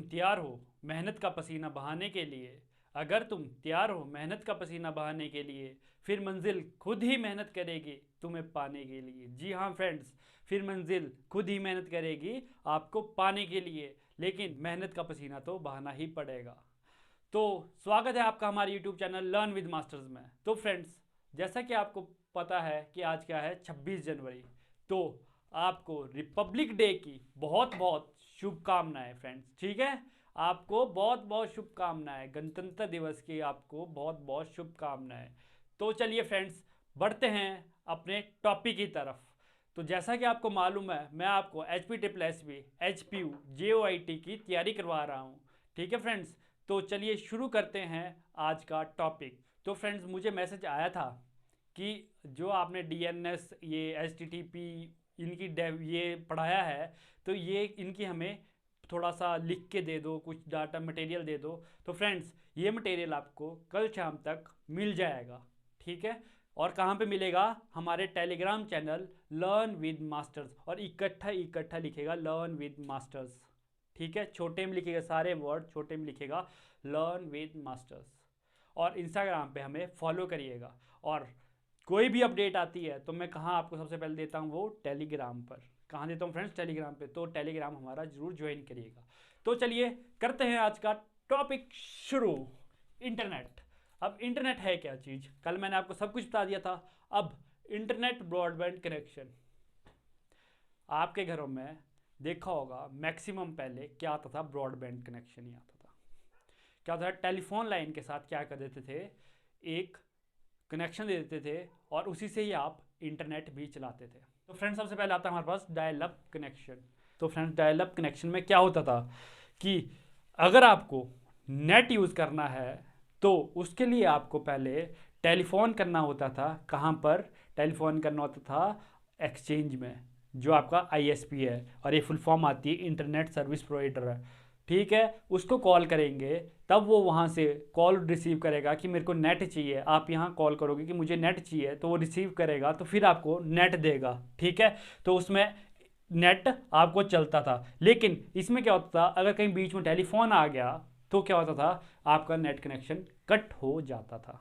तैयार हो मेहनत का पसीना बहाने के लिए। अगर तुम तैयार हो मेहनत का पसीना बहाने के लिए, फिर मंजिल खुद ही मेहनत करेगी तुम्हें पाने के लिए। जी हाँ फ्रेंड्स, फिर मंजिल खुद ही मेहनत करेगी आपको पाने के लिए, लेकिन मेहनत का पसीना तो बहाना ही पड़ेगा। तो स्वागत है आपका हमारे YouTube channel learn with masters में। तो फ्रेंड्स, जैसा कि आपको पता है कि आज क्या है, 26 जनवरी। तो आपको रिपब्लिक डे की बहुत बहुत शुभकामनाएं फ्रेंड्स, ठीक है। आपको बहुत बहुत शुभकामनाएं, गणतंत्र दिवस की आपको बहुत बहुत शुभकामनाएं। तो चलिए फ्रेंड्स, बढ़ते हैं अपने टॉपिक की तरफ। तो जैसा कि आपको मालूम है, मैं आपको HP SSSB HPU JOIT की तैयारी करवा रहा हूँ, ठीक है फ्रेंड्स। तो चलिए शुरू करते हैं आज का टॉपिक। तो फ्रेंड्स, मुझे मैसेज आया था कि जो आपने DNS ये HTTP इनकी ये पढ़ाया है, तो ये इनकी हमें थोड़ा सा लिख के दे दो, कुछ डाटा मटेरियल दे दो। तो फ्रेंड्स, ये मटेरियल आपको कल शाम तक मिल जाएगा, ठीक है। और कहाँ पे मिलेगा? हमारे Telegram channel learn with masters, और इकट्ठा इकट्ठा लिखेगा लर्न विद मास्टर्स, ठीक है। छोटे में लिखेगा, सारे वर्ड छोटे में लिखेगा लर्न विद मास्टर्स। और इंस्टाग्राम पे हमें फॉलो करिएगा। और कोई भी अपडेट आती है तो मैं कहाँ आपको सबसे पहले देता हूँ, वो टेलीग्राम पर। कहाँ देता हूँ फ्रेंड्स? टेलीग्राम पे। तो टेलीग्राम हमारा जरूर ज्वाइन करिएगा। तो चलिए करते हैं आज का टॉपिक शुरू। इंटरनेट। अब इंटरनेट है क्या चीज़? कल मैंने आपको सब कुछ बता दिया था। अब इंटरनेट ब्रॉडबैंड कनेक्शन। आपके घरों में देखा होगा, मैक्सिमम पहले क्या आता था? ब्रॉडबैंड कनेक्शन ही आता था। क्या होता था? टेलीफोन लाइन के साथ क्या कर देते थे, एक कनेक्शन दे देते थे, और उसी से ही आप इंटरनेट भी चलाते थे। तो फ्रेंड्स, सबसे पहले आता है हमारे पास डायल अप कनेक्शन। तो फ्रेंड्स, डायल अप कनेक्शन में क्या होता था कि अगर आपको नेट यूज़ करना है तो उसके लिए आपको पहले टेलीफोन करना होता था। कहाँ पर टेलीफोन करना होता था? एक्सचेंज में, जो आपका ISP है, और ये फुल फॉर्म आती है इंटरनेट सर्विस प्रोवाइडर है, ठीक है। उसको कॉल करेंगे, तब वो वहाँ से कॉल रिसीव करेगा कि मेरे को नेट चाहिए। आप यहाँ कॉल करोगे कि मुझे नेट चाहिए, तो वो रिसीव करेगा, तो फिर आपको नेट देगा, ठीक है। तो उसमें नेट आपको चलता था। लेकिन इसमें क्या होता था, अगर कहीं बीच में टेलीफोन आ गया तो क्या होता था, आपका नेट कनेक्शन कट हो जाता था,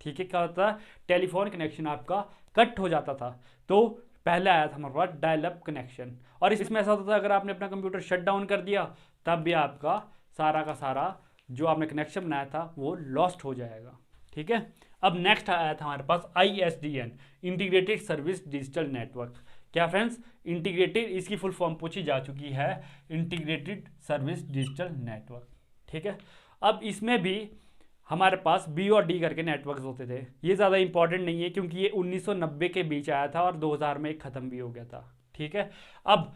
ठीक है। क्या होता था? टेलीफोन कनेक्शन आपका कट हो जाता था। तो पहले आया था हमारे पास डायल अप कनेक्शन। और इसमें ऐसा होता था, अगर आपने अपना कंप्यूटर शट डाउन कर दिया, तब भी आपका सारा का सारा जो आपने कनेक्शन बनाया था वो लॉस्ट हो जाएगा, ठीक है। अब नेक्स्ट आया था हमारे पास ISDN, integrated service digital network. क्या फ्रेंड्स? इंटीग्रेटेड, इसकी फुल फॉर्म पूछी जा चुकी है, इंटीग्रेटेड सर्विस डिजिटल नेटवर्क, ठीक है। अब इसमें भी हमारे पास B और D करके नेटवर्क्स होते थे। ये ज़्यादा इंपॉर्टेंट नहीं है, क्योंकि ये 1990 के बीच आया था और 2000 में ख़त्म भी हो गया था, ठीक है। अब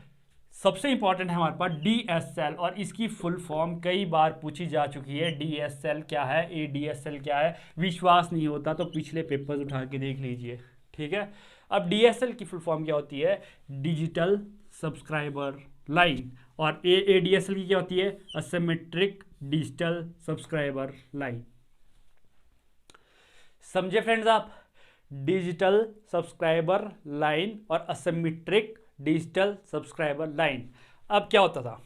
सबसे इंपॉर्टेंट है हमारे पास DSL, और इसकी फुल फॉर्म कई बार पूछी जा चुकी है। DSL क्या है, ADSL क्या है? विश्वास नहीं होता तो पिछले पेपर्स उठा के देख लीजिए, ठीक है। अब DSL की फुल फॉर्म क्या होती है? Digital subscriber line. और ADSL की क्या होती है? Asymmetric digital subscriber line. समझे फ्रेंड्स आप? डिजिटल सब्सक्राइबर लाइन और असिमेट्रिक डिजिटल सब्सक्राइबर लाइन। अब क्या होता था,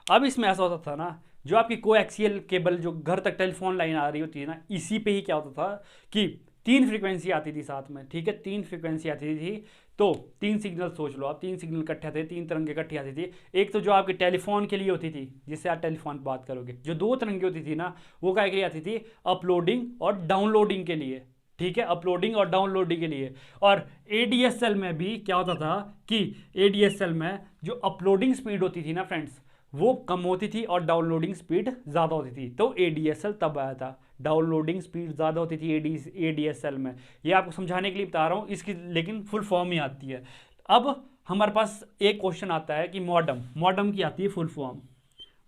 अब इसमें ऐसा होता था ना, जो आपकी कोएक्सियल केबल जो घर तक टेलीफोन लाइन आ रही होती है ना, इसी पे ही क्या होता था कि 3 फ्रीक्वेंसी आती थी साथ में, ठीक है। 3 फ्रीक्वेंसी आती थी। तो 3 सिग्नल सोच लो आप, 3 सिग्नल इकट्ठे थे, 3 तरंगे इकट्ठी आती थी। एक तो जो आपके टेलीफोन के लिए होती थी, जिससे आप टेलीफोन पर बात करोगे। जो 2 तरंगे होती थी ना, वो क्या के लिए आती थी? अपलोडिंग और डाउनलोडिंग के लिए, ठीक है। अपलोडिंग और डाउनलोडिंग के लिए। और ADSL में भी क्या होता था कि ADSL में जो अपलोडिंग स्पीड होती थी ना फ्रेंड्स, वो कम होती थी और डाउनलोडिंग स्पीड ज़्यादा होती थी। तो ADSL तब आया था। डाउनलोडिंग स्पीड ज़्यादा होती थी ADSL में। ये आपको समझाने के लिए बता रहा हूँ, इसकी लेकिन फुल फॉर्म ही आती है। अब हमारे पास एक क्वेश्चन आता है कि मॉडम की आती है फुल फॉर्म,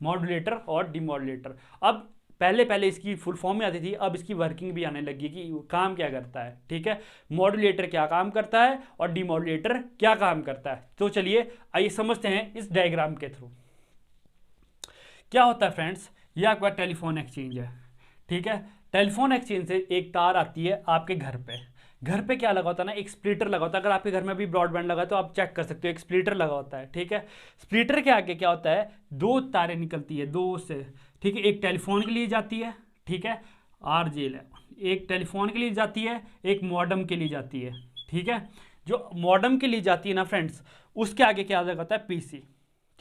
मॉड्यूलेटर और डिमॉड्यूलेटर। अब पहले पहले इसकी फुल फॉर्म में आती थी, अब इसकी वर्किंग भी आने लगी कि काम क्या करता है, ठीक है। मॉड्यूलेटर क्या काम करता है और डिमॉड्यूलेटर क्या काम करता है। तो चलिए आइए समझते हैं इस डायग्राम के थ्रू। क्या होता है फ्रेंड्स, ये आपका टेलीफोन एक्सचेंज है, ठीक है। टेलीफोन एक्सचेंज से एक तार आती है आपके घर पे। घर पे क्या लगा होता है ना, एक स्प्लिटर लगा होता है। अगर आपके घर में भी ब्रॉडबैंड लगा है तो आप चेक कर सकते हो, एक स्प्लिटर लगा होता है, ठीक है। स्प्लिटर के आगे क्या होता है, दो तारें निकलती है, दो से, ठीक है। एक टेलीफोन के लिए जाती है, ठीक है, RJ11, एक टेलीफोन के लिए जाती है, एक मॉडेम के लिए जाती है, ठीक है। जो मॉडेम के लिए जाती है ना फ्रेंड्स, उसके आगे क्या लगा होता है, PC,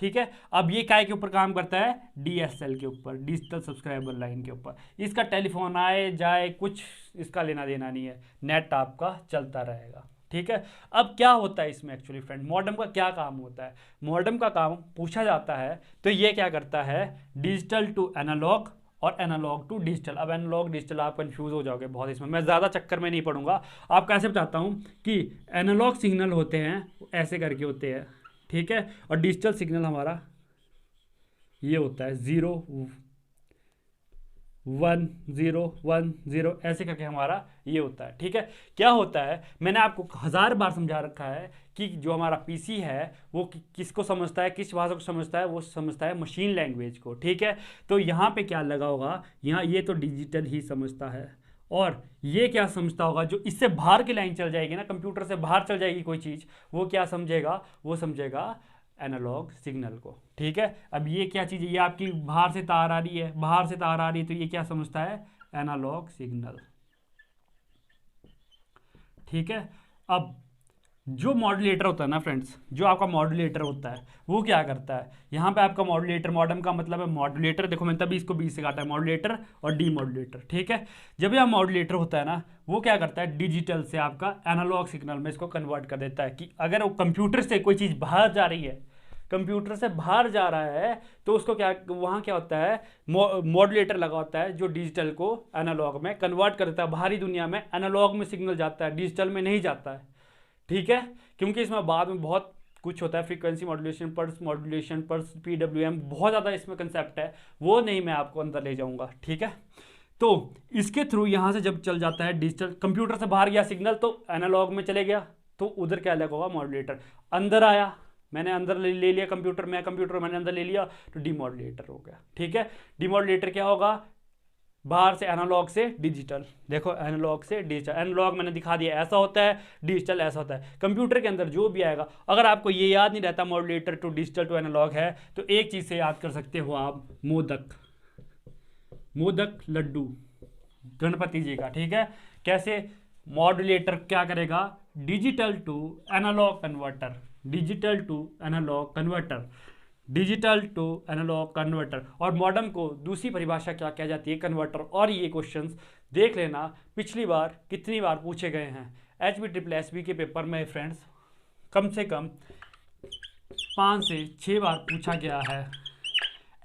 ठीक है। अब ये काय के ऊपर काम करता है, DSL के ऊपर, डिजिटल सब्सक्राइबर लाइन के ऊपर। इसका टेलीफोन आए जाए कुछ इसका लेना देना नहीं है, नेट आपका चलता रहेगा, ठीक है। अब क्या होता है इसमें एक्चुअली फ्रेंड, मॉडेम का क्या काम होता है। मॉडेम का काम पूछा जाता है तो ये क्या करता है, डिजिटल टू एनालॉग और एनालॉग टू डिजिटल। अब एनालॉग डिजिटल आप कंफ्यूज हो जाओगे बहुत, इसमें मैं ज़्यादा चक्कर में नहीं पढ़ूंगा। आप कैसे बताता हूँ कि एनालॉग सिग्नल होते हैं ऐसे करके होते हैं, ठीक है, और डिजिटल सिग्नल हमारा ये होता है 0 1 0 1 0 ऐसे करके हमारा ये होता है, ठीक है। क्या होता है, मैंने आपको 1000 बार समझा रखा है कि जो हमारा PC है वो किसको समझता है, किस भाषा को समझता है, वो समझता है मशीन लैंग्वेज को, ठीक है। तो यहाँ पे क्या लगा होगा, यहाँ ये तो डिजिटल ही समझता है, और ये क्या समझता होगा, जो इससे बाहर की लाइन चल जाएगी ना, कंप्यूटर से बाहर चल जाएगी कोई चीज़, वो क्या समझेगा, वो समझेगा एनालॉग सिग्नल को, ठीक है। अब ये क्या चीज़ है, ये आपकी बाहर से तार आ रही है, बाहर से तार आ रही है, तो ये क्या समझता है, एनालॉग सिग्नल, ठीक है। अब जो मॉड्यूलेटर होता है ना फ्रेंड्स, जो आपका मॉड्यूलेटर होता है वो क्या करता है, यहाँ पे आपका मॉड्यूलेटर, मॉडेम का मतलब है मॉड्यूलेटर, देखो मैंने तभी इसको 20 से काटा है, मॉड्यूलेटर और डीमॉड्यूलेटर, ठीक है। जब यह मॉड्यूलेटर होता है ना, वो क्या करता है, डिजिटल से आपका एनालॉग सिग्नल में इसको कन्वर्ट कर देता है। कि अगर वो कंप्यूटर से कोई चीज़ बाहर जा रही है, कंप्यूटर से बाहर जा रहा है, तो उसको क्या, वहाँ क्या होता है, मॉड्यूलेटर लगा होता है जो डिजिटल को एनालॉग में कन्वर्ट कर देता है। बाहरी दुनिया में एनालॉग में सिग्नल जाता है, डिजिटल में नहीं जाता है, ठीक है। क्योंकि इसमें बाद में बहुत कुछ होता है, frequency modulation, pulse modulation, pulse PWM, बहुत ज़्यादा इसमें कंसेप्ट है, वो नहीं मैं आपको अंदर ले जाऊंगा, ठीक है। तो इसके थ्रू यहाँ से जब चल जाता है डिजिटल, कंप्यूटर से बाहर गया सिग्नल तो एनालॉग में चले गया, तो उधर क्या अलग होगा, मॉड्यूलेटर। अंदर आया, मैंने अंदर ले लिया कंप्यूटर, मैंने अंदर ले लिया, तो डीमॉड्यूलेटर हो गया, ठीक है। डीमॉड्यूलेटर क्या होगा, बाहर से एनालॉग से डिजिटल, देखो एनालॉग से डिजिटल, एनालॉग मैंने दिखा दिया ऐसा होता है, डिजिटल ऐसा होता है। कंप्यूटर के अंदर जो भी आएगा, अगर आपको ये याद नहीं रहता modulator to digital to analogue है, तो एक चीज़ से याद कर सकते हो आप, मोदक, मोदक लड्डू गणपति जी का, ठीक है। कैसे, मॉड्यूलेटर क्या करेगा, digital to analogue converter, digital to analogue converter, digital to analogue converter. और मॉडेम को दूसरी परिभाषा क्या कह जाती है, कन्वर्टर। और ये क्वेश्चंस देख लेना पिछली बार कितनी बार पूछे गए हैं HB/SSB के पेपर में फ्रेंड्स, कम से कम 5 से 6 बार पूछा गया है।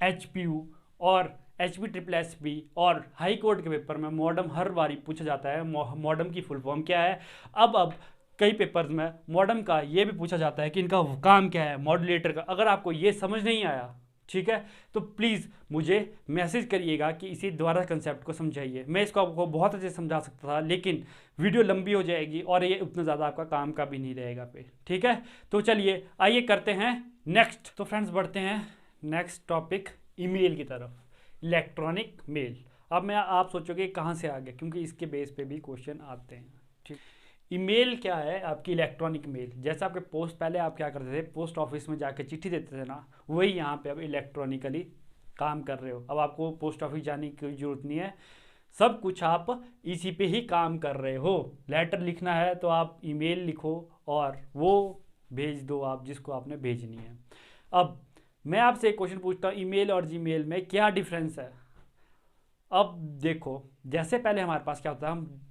HPU और HB/SSB और हाई कोर्ट के पेपर में मॉडेम हर बारी पूछा जाता है, मॉडेम की फुल फॉर्म क्या है। अब कई पेपर्स में मॉडेम का ये भी पूछा जाता है कि इनका काम क्या है, मॉड्यूलेटर का। अगर आपको ये समझ नहीं आया, ठीक है, तो प्लीज़ मुझे मैसेज करिएगा कि इसी द्वारा कंसेप्ट को समझाइए। मैं इसको आपको बहुत अच्छे से समझा सकता था, लेकिन वीडियो लंबी हो जाएगी और ये उतना ज़्यादा आपका काम का भी नहीं रहेगा पे, ठीक है। तो चलिए आइए करते हैं नेक्स्ट। तो फ्रेंड्स बढ़ते हैं नेक्स्ट टॉपिक, ईमेल की तरफ, इलेक्ट्रॉनिक मेल। अब मैं, आप सोचोगे कहाँ से आ गया, क्योंकि इसके बेस पे भी क्वेश्चन आते हैं, ठीक। ईमेल क्या है, आपकी इलेक्ट्रॉनिक मेल। जैसे आपके पोस्ट, पहले आप क्या करते थे, पोस्ट ऑफिस में जाके चिट्ठी देते थे ना, वही यहाँ पे अब इलेक्ट्रॉनिकली काम कर रहे हो। अब आपको पोस्ट ऑफिस जाने की जरूरत नहीं है, सब कुछ आप इसी पे ही काम कर रहे हो। लेटर लिखना है तो आप ईमेल लिखो और वो भेज दो आप जिसको आपने भेजनी है। अब मैं आपसे एक क्वेश्चन पूछता हूँ, ईमेल और जीमेल में क्या डिफरेंस है। अब देखो, जैसे पहले हमारे पास क्या होता है, हम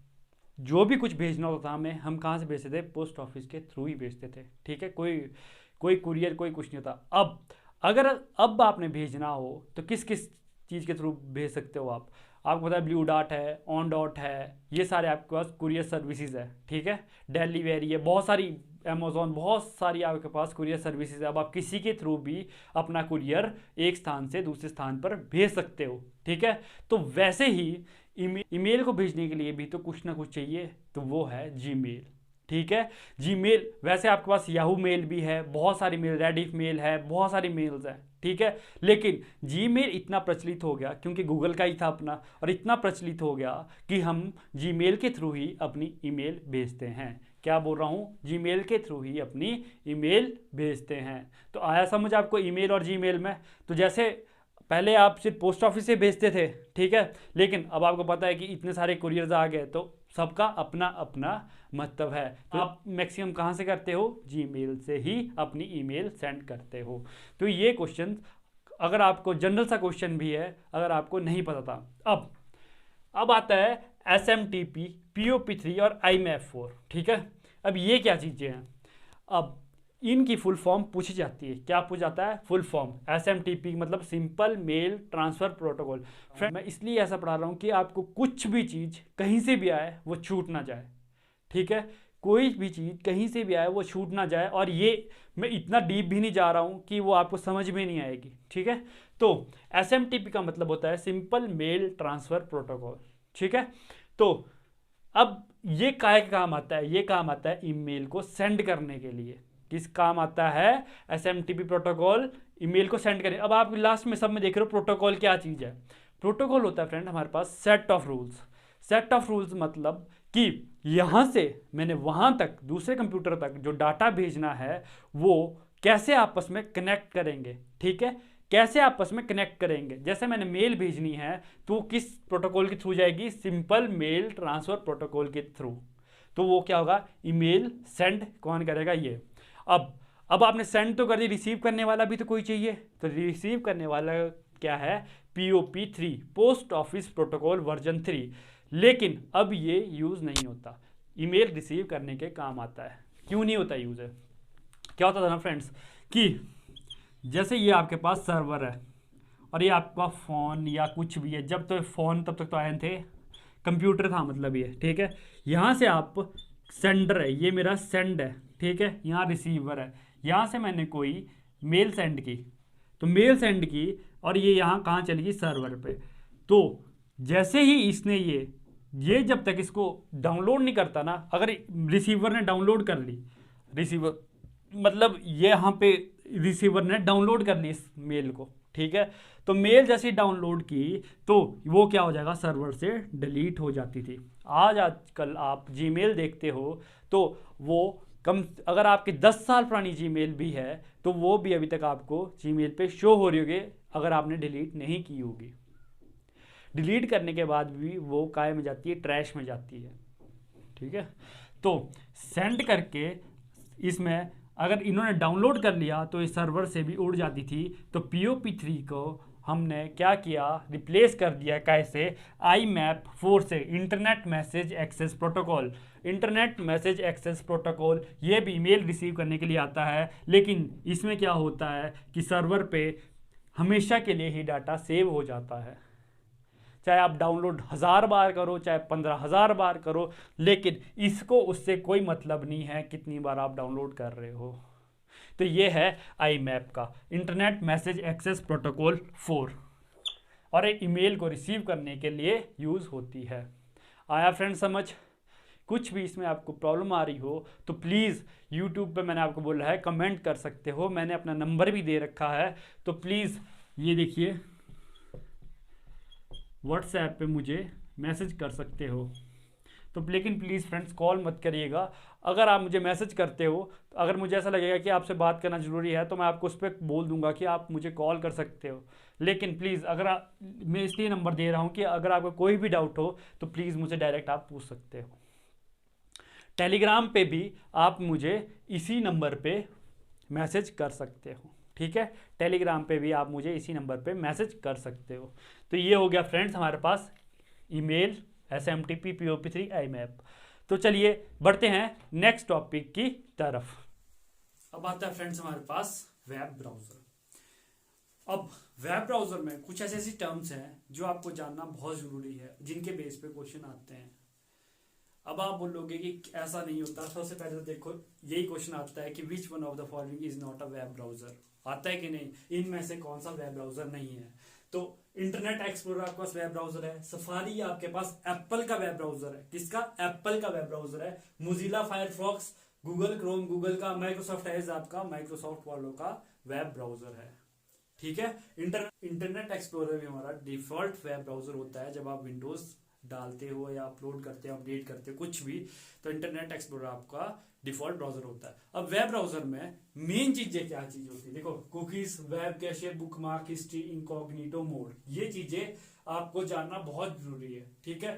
जो भी कुछ भेजना होता था हमें, हम कहाँ से भेजते थे, पोस्ट ऑफिस के थ्रू ही भेजते थे, ठीक है। कोई कुरियर, कोई कुछ नहीं होता। अब अगर अब आपने भेजना हो तो किस किस चीज़ के थ्रू भेज सकते हो आप, आपको पता है ब्लू डॉट है, ऑन डॉट है, ये सारे आपके पास कुरियर सर्विसेज है, ठीक है। डिलीवरी है, बहुत सारी, अमेज़ॉन, बहुत सारी आपके पास कुरियर सर्विसेज है। अब आप किसी के थ्रू भी अपना कुरियर एक स्थान से दूसरे स्थान पर भेज सकते हो, ठीक है। तो वैसे ही ईमेल को भेजने के लिए भी तो कुछ ना कुछ चाहिए, तो वो है जीमेल, ठीक है। जीमेल, वैसे आपके पास याहू मेल भी है, बहुत सारी मेल, रेडिफ मेल है, बहुत सारी मेल्स हैं, ठीक है। लेकिन जीमेल इतना प्रचलित हो गया क्योंकि गूगल का ही था अपना, और इतना प्रचलित हो गया कि हम जीमेल के थ्रू ही अपनी ईमेल भेजते हैं। क्या बोल रहा हूँ, जीमेल के थ्रू ही अपनी ईमेल भेजते हैं। तो आया समझ आपको ईमेल और जीमेल में। तो जैसे पहले आप सिर्फ पोस्ट ऑफिस से भेजते थे, ठीक है, लेकिन अब आपको पता है कि इतने सारे कुरियर्स आ गए, तो सबका अपना अपना महत्व है। तो आप मैक्सिमम कहाँ से करते हो, जीमेल से ही अपनी ईमेल सेंड करते हो। तो ये क्वेश्चन, अगर आपको जनरल सा क्वेश्चन भी है, अगर आपको नहीं पता था। अब आता है SMTP, POP3 और IMAP4, ठीक है। अब ये क्या चीज़ें हैं, अब इनकी फुल फॉर्म पूछी जाती है। क्या पूछ जाता है, फुल फॉर्म। SMTP मतलब simple mail transfer protocol. Friend, मैं इसलिए ऐसा पढ़ा रहा हूँ कि आपको कुछ भी चीज़ कहीं से भी आए वो छूट ना जाए, ठीक है। कोई भी चीज़ कहीं से भी आए वो छूट ना जाए, और ये मैं इतना डीप भी नहीं जा रहा हूँ कि वो आपको समझ में नहीं आएगी, ठीक है। तो SMTP का मतलब होता है सिंपल मेल ट्रांसफ़र प्रोटोकॉल, ठीक है। तो अब ये काय का काम आता है, ये काम आता है ईमेल को सेंड करने के लिए। किस काम आता है, SMTP प्रोटोकॉल ईमेल को सेंड करें। अब आप लास्ट में सब में देख रहे हो प्रोटोकॉल क्या चीज़ है। प्रोटोकॉल होता है फ्रेंड हमारे पास set of rules. Set of rules मतलब कि यहाँ से मैंने वहाँ तक, दूसरे कंप्यूटर तक जो डाटा भेजना है वो कैसे आपस में कनेक्ट करेंगे, ठीक है। कैसे आपस में कनेक्ट करेंगे, जैसे मैंने मेल भेजनी है तो किस प्रोटोकॉल के थ्रू जाएगी, सिंपल मेल ट्रांसफ़र प्रोटोकॉल के थ्रू। तो वो क्या होगा, ईमेल सेंड कौन करेगा, ये। अब आपने सेंड तो कर दी, रिसीव करने वाला भी तो कोई चाहिए। तो रिसीव करने वाला क्या है, POP3, post office protocol version 3। लेकिन अब ये यूज़ नहीं होता, ईमेल रिसीव करने के काम आता है। क्यों नहीं होता यूज़ है, क्या होता था ना फ्रेंड्स, कि जैसे ये आपके पास सर्वर है और ये आपका फ़ोन या कुछ भी है, जब तो फ़ोन तब तक तो आए थे, कंप्यूटर था मतलब ये, ठीक है। यहाँ से आप सेंडर है, ये मेरा सेंड है, ठीक है। यहाँ रिसीवर है, यहाँ से मैंने कोई मेल सेंड की, तो मेल सेंड की और ये यहाँ कहाँ चली गई, सर्वर पे। तो जैसे ही इसने ये जब तक इसको डाउनलोड नहीं करता ना, अगर रिसीवर ने डाउनलोड कर ली, रिसीवर मतलब ये यहाँ पे रिसीवर ने डाउनलोड कर ली इस मेल को, ठीक है। तो मेल जैसे डाउनलोड की तो वो क्या हो जाएगा, सर्वर से डिलीट हो जाती थी। आजकल आप जीमेल देखते हो तो वो कम, अगर आपकी 10 साल पुरानी जीमेल भी है तो वो भी अभी तक आपको जीमेल पे शो हो रही होगी, अगर आपने डिलीट नहीं की होगी। डिलीट करने के बाद भी वो काय में जाती है, ट्रैश में जाती है, ठीक है। तो सेंड करके इसमें अगर इन्होंने डाउनलोड कर लिया तो इस सर्वर से भी उड़ जाती थी। तो POP3 को हमने क्या किया, रिप्लेस कर दिया, कैसे, IMAP4 से, internet message access protocol. Internet message access protocol ये भी ईमेल रिसीव करने के लिए आता है, लेकिन इसमें क्या होता है कि सर्वर पे हमेशा के लिए ही डाटा सेव हो जाता है। चाहे आप डाउनलोड 1000 बार करो, चाहे 15,000 बार करो, लेकिन इसको उससे कोई मतलब नहीं है कितनी बार आप डाउनलोड कर रहे हो। तो ये है IMAP का, इंटरनेट मैसेज एक्सेस प्रोटोकॉल 4, और एक ईमेल को रिसीव करने के लिए यूज़ होती है। आया फ्रेंड समझ। कुछ भी इसमें आपको प्रॉब्लम आ रही हो तो प्लीज़ यूट्यूब पे मैंने आपको बोला है कमेंट कर सकते हो, मैंने अपना नंबर भी दे रखा है, तो प्लीज़ ये देखिए व्हाट्सएप पे मुझे मैसेज कर सकते हो। तो लेकिन प्लीज़ फ्रेंड्स कॉल मत करिएगा। अगर आप मुझे मैसेज करते हो तो अगर मुझे ऐसा लगेगा कि आपसे बात करना ज़रूरी है तो मैं आपको उस पर बोल दूंगा कि आप मुझे कॉल कर सकते हो। लेकिन प्लीज़ अगर मैं इसलिए नंबर दे रहा हूँ कि अगर आपको कोई भी डाउट हो तो प्लीज़ मुझे डायरेक्ट आप पूछ सकते हो। टेलीग्राम पे भी आप मुझे इसी नंबर पे मैसेज कर सकते हो, ठीक है। टेलीग्राम पे भी आप मुझे इसी नंबर पे मैसेज कर सकते हो। तो ये हो गया फ्रेंड्स हमारे पास ईमेल, SMTP, POP3, IMAP। तो चलिए बढ़ते हैं नेक्स्ट टॉपिक की तरफ। अब आता है फ्रेंड्स हमारे पास वेब ब्राउज़र। अब वेब ब्राउज़र में कुछ ऐसे ऐसी टर्म्स हैं जो आपको जानना बहुत ज़रूरी है, जिनके बेस पे क्वेश्चन आते हैं। अब आप बोलोगे कि ऐसा नहीं होता, सबसे पहले तो देखो यही क्वेश्चन आता है कि which one of the following is not a web browser, आता है कि नहीं, इनमें से कौन सा वेब ब्राउज़र नहीं है। तो इंटरनेट एक्सप्लोरर आपके पास वेब ब्राउजर है, सफारी आपके पास एप्पल का वेब ब्राउजर है। किसका? एप्पल का वेब ब्राउजर है। Mozilla Firefox, Google Chrome, Google का, माइक्रोसॉफ्ट एज आपका माइक्रोसॉफ्ट वालों का वेब ब्राउजर है। ठीक है। इंटरनेट एक्सप्लोरर भी हमारा डिफॉल्ट वेब ब्राउजर होता है। जब आप विंडोज डालते हो या अपलोड करते हो, अपडेट करते हो कुछ भी, तो इंटरनेट एक्सप्लोरर आपका डिफॉल्ट ब्राउजर होता है। अब वेब ब्राउजर में मेन चीजें क्या चीज होती है? देखो, cookies, web cache, bookmark, history, incognito mode, ये चीजें आपको जानना बहुत जरूरी है। ठीक है।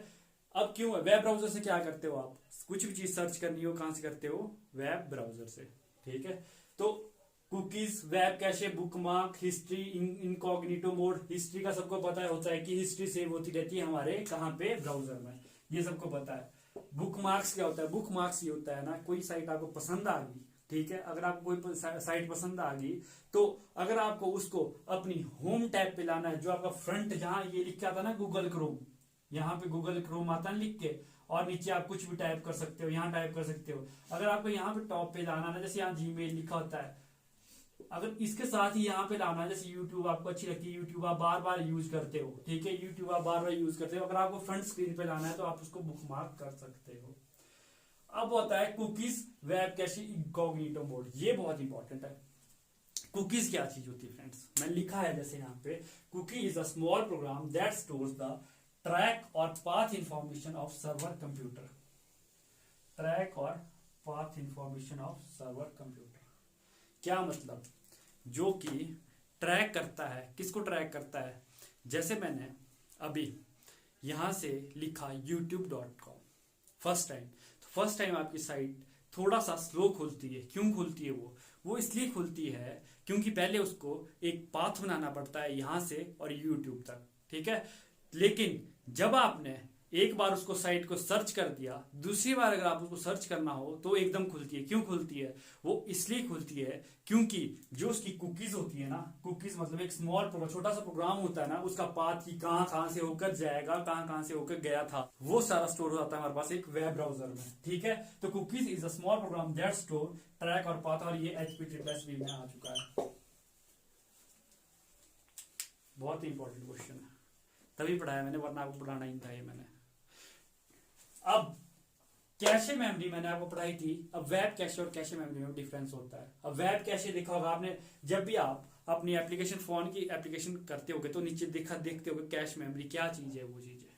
अब क्यों है? वेब ब्राउजर से क्या करते हो आप? कुछ भी चीज सर्च करनी हो कहां से करते हो? वेब ब्राउजर से। ठीक है। तो cookies, web cache, bookmark, history, incognito mode. History का सबको पता होता है कि हिस्ट्री सेव होती रहती है हमारे कहां पे? ब्राउजर में, ये सबको पता है। बुकमार्क्स क्या होता है? बुकमार्क्स ये होता है ना, कोई साइट आपको पसंद आ गई, ठीक है, अगर आपको कोई साइट पसंद आ गई, तो अगर आपको उसको अपनी होम टैब पे लाना है, जो आपका फ्रंट, जहां ये लिख के आता ना गूगल क्रोम, यहाँ पे गूगल क्रोम आता है लिख के, और नीचे आप कुछ भी टाइप कर सकते हो, यहाँ टाइप कर सकते हो। अगर आपको यहाँ पे टॉप पे लाना है, जैसे यहाँ जीमेल लिखा होता है, अगर इसके साथ ही यहाँ पे लाना है, जैसे यूट्यूब आपको अच्छी लगती है, यूट्यूब आप बार बार यूज करते हो, ठीक है, यूट्यूब आप बार बार यूज करते हो, अगर आपको फ्रंट स्क्रीन पे लाना है तो आप उसको बुकमार्क कर सकते हो। अब होता है cookies, web cache, incognito mode, ये बहुत इंपॉर्टेंट है। कुकीज क्या चीज होती है फ्रेंड्स? मैंने लिखा है जैसे यहाँ पे, cookie is a small program that stores the track और path information of server computer. Track और path information of server computer क्या मतलब? जो कि ट्रैक करता है, किसको ट्रैक करता है? जैसे मैंने अभी यहां से लिखा youtube.com फर्स्ट टाइम आपकी साइट थोड़ा सा स्लो खुलती है। क्यों खुलती है? वो इसलिए खुलती है क्योंकि पहले उसको एक पाथ बनाना पड़ता है यहां से और यूट्यूब तक, ठीक है। लेकिन जब आपने एक बार उसको साइट को सर्च कर दिया, दूसरी बार अगर आप उसको सर्च करना हो तो एकदम खुलती है। क्यों खुलती है? वो इसलिए खुलती है क्योंकि जो उसकी कुकीज होती है ना, कुकीज मतलब एक स्मॉल प्रोग्राम, छोटा सा प्रोग्राम होता है ना, उसका पाथ की कहां से होकर जाएगा, कहां से होकर गया था, वो सारा स्टोर हो जाता है हमारे पास एक वेब ब्राउजर में, ठीक है। तो cookies is a small program that store track और पाथ, और ये HPSS में आ चुका है। बहुत ही इंपॉर्टेंट क्वेश्चन है, तभी पढ़ाया मैंने, वरना आपको पढ़ाना ही था ये मैंने। अब कैशे मेमोरी मैंने आपको पढ़ाई थी। अब वेब कैशे और कैशे मेमोरी में डिफरेंस होता है। अब वेब कैशे देखा होगा आपने, जब भी आप अपनी एप्लीकेशन, फोन की एप्लीकेशन करते होगे तो नीचे देखते होगे कैश मेमोरी क्या चीज है, वो चीज है।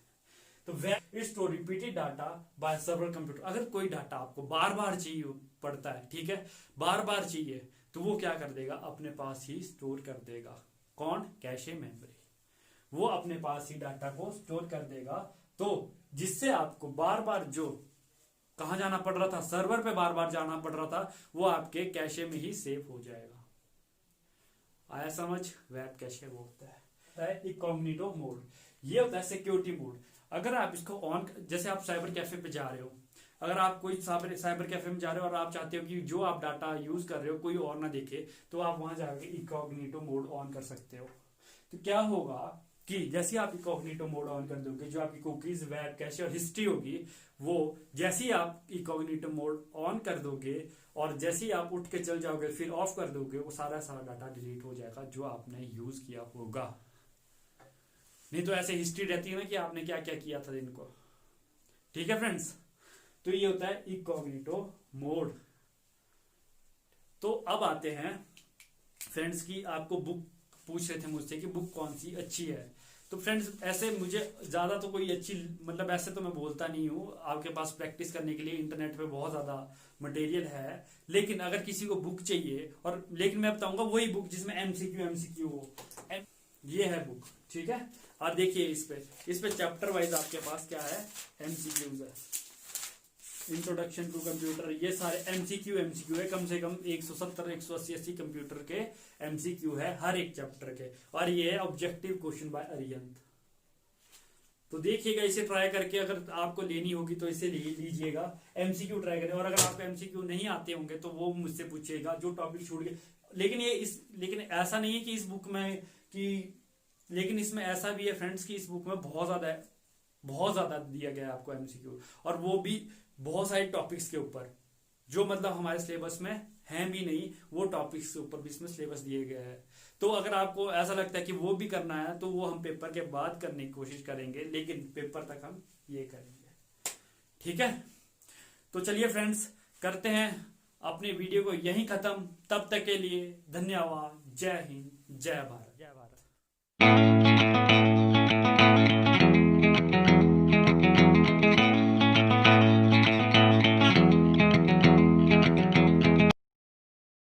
तो web store repeated data by server computer. अगर कोई डाटा आपको बार बार चाहिए पड़ता है, ठीक है, बार बार चाहिए, तो वो क्या कर देगा? अपने पास ही स्टोर कर देगा। कौन? Cache memory. वो अपने पास ही डाटा को स्टोर कर देगा, तो जिससे आपको बार बार जो कहां जाना पड़ रहा था, सर्वर पे बार बार जाना पड़ रहा था, वो आपके कैशे में ही सेव हो जाएगा। आया समझ? वेब कैशे वो होता है इनकॉग्निटो मोड, ये होता है सिक्योरिटी मोड। अगर आप इसको ऑन, जैसे आप साइबर कैफे पे जा रहे हो, अगर आप कोई साइबर कैफे में जा रहे हो और आप चाहते हो कि जो आप डाटा यूज कर रहे हो कोई और ना देखे, तो आप वहां जाकर इनकॉग्निटो मोड ऑन कर सकते हो। तो क्या होगा कि जैसे आप इनकॉग्निटो मोड ऑन कर दोगे, जो आपकी कुकीज, वेब कैशे और हिस्ट्री होगी, वो जैसे ही आप इनकॉग्निटो मोड ऑन कर दोगे और जैसे ही आप उठ के चल जाओगे फिर ऑफ कर दोगे, वो सारा डाटा डिलीट हो जाएगा जो आपने यूज किया होगा। नहीं तो ऐसे हिस्ट्री रहती है ना कि आपने क्या क्या किया था दिन को। ठीक है फ्रेंड्स, तो ये होता है इनकॉग्निटो मोड। तो अब आते हैं फ्रेंड्स की, आपको बुक पूछ रहे थे मुझसे कि बुक कौन सी अच्छी है। तो फ्रेंड्स ऐसे मुझे ज्यादा तो कोई अच्छी, मतलब ऐसे तो मैं बोलता नहीं हूँ, आपके पास प्रैक्टिस करने के लिए इंटरनेट पे बहुत ज्यादा मटेरियल है, लेकिन अगर किसी को बुक चाहिए, और लेकिन मैं बताऊंगा वही बुक जिसमें एमसीक्यू हो, ये है बुक, ठीक है। और देखिए इस पे चैप्टर वाइज आपके पास क्या है, एमसीक्यूज है, इंट्रोडक्शन टू कंप्यूटर, ये सारे एमसीक्यू है, कम से कम 170 180 80 कंप्यूटर के एमसीक्यू है हर एक चैप्टर के, और ये है ऑब्जेक्टिव क्वेश्चन बाय अरिहंत। तो देखिएगा, इसे ट्राई करके अगर आपको लेनी होगी तो इसे लीजिएगा, एमसीक्यू ट्राई करें, और अगर आपको एमसीक्यू नहीं आते होंगे तो वो मुझसे पूछिएगा जो टॉपिक छूट गए। लेकिन ऐसा नहीं है कि इस बुक में लेकिन इसमें ऐसा भी है फ्रेंड्स कि इस बुक में बहुत ज्यादा दिया गया है आपको एमसीक्यू, और वो भी बहुत सारे टॉपिक्स के ऊपर, जो मतलब हमारे सिलेबस में हैं भी नहीं, वो टॉपिक्स के ऊपर भी इसमें सिलेबस दिए गए हैं। तो अगर आपको ऐसा लगता है कि वो भी करना है तो वो हम पेपर के बाद करने की कोशिश करेंगे, लेकिन पेपर तक हम ये करेंगे, ठीक है। तो चलिए फ्रेंड्स, करते हैं अपने वीडियो को यहीं खत्म। तब तक के लिए धन्यवाद। जय हिंद, जय भारत।